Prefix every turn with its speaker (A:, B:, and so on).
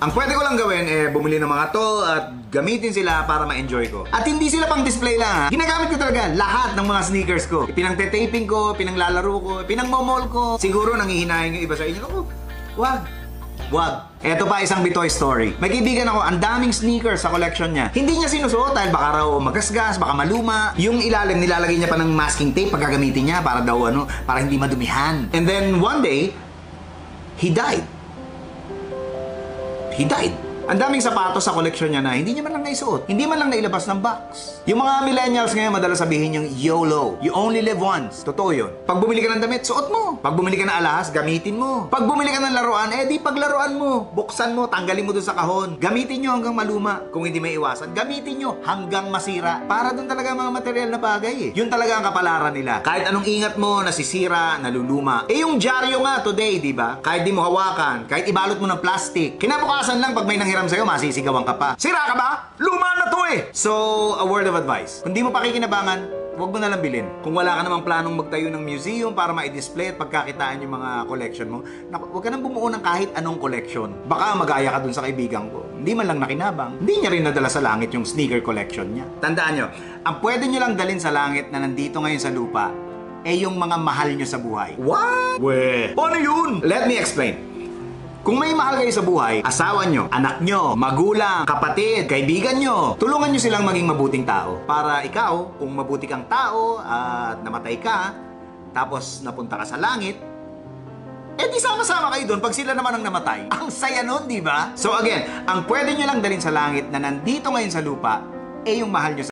A: Ang pwede ko lang gawin, bumili ng mga to at gamitin sila para ma-enjoy ko. At hindi sila pang display lang, ha. Ginagamit ko talaga lahat ng mga sneakers ko. Pinang-taping ko, pinanglalaro ko, pinang-momol ko. Siguro nangihinahin yung iba sa inyo. Ako, wag. Eto pa isang bitoy story. May kaibigan ako, ang daming sneakers sa collection niya. Hindi niya sinusuot dahil baka raw magasgas, baka maluma. Yung ilalim, nilalagay niya pa ng masking tape pag gagamitin niya para daw para hindi madumihan. And then one day, he died. Ang daming sapatos sa koleksyon niya na hindi niya man lang naisuot. Hindi man lang nailabas ng box. Yung mga millennials ngayon, madalas sabihin yung YOLO. You only live once. Totoo yun. Pag bumili ka ng damit, suot mo. Pag bumili ka ng alahas, gamitin mo. Pag bumili ka ng laruan, di paglaruan mo. Buksan mo, tanggalin mo dun sa kahon. Gamitin nyo hanggang maluma. Kung hindi may iwasan, gamitin nyo hanggang masira. Para dun talaga mga material na bagay Yun talaga ang kapalaran nila. Kahit anong ingat mo, nasisira, naluluma. Yung dyaryo nga today, di ba? Kahit di mo hawakan, kahit ibalot mo ng plastic. Kinabukasan lang pag may nanghiram sa'yo, masisigawan ka pa. Sira ka ba? Luma na to So, a word of advice. Kung di mo pakikinabangan, huwag mo na lang bilhin. Kung wala ka namang planong magtayo ng museum para ma-display at pagkakitaan yung mga collection mo, huwag ka nang bumuo ng kahit anong collection. Baka magaya ka dun sa kaibigan ko. Hindi man lang nakinabang. Hindi niya rin nadala sa langit yung sneaker collection niya. Tandaan nyo, ang pwede nyo lang dalhin sa langit na nandito ngayon sa lupa, yung mga mahal nyo sa buhay. What? Paano yun? Let me explain. Kung may mahal kayo sa buhay, asawa nyo, anak nyo, magulang, kapatid, kaibigan nyo, tulungan nyo silang maging mabuting tao. Para ikaw, kung mabuti kang tao at namatay ka, tapos napunta ka sa langit, di sama-sama kayo doon pag sila naman ang namatay. Ang saya nun, di ba? So again, ang pwede nyo lang dalhin sa langit na nandito ngayon sa lupa, yung mahal nyo sa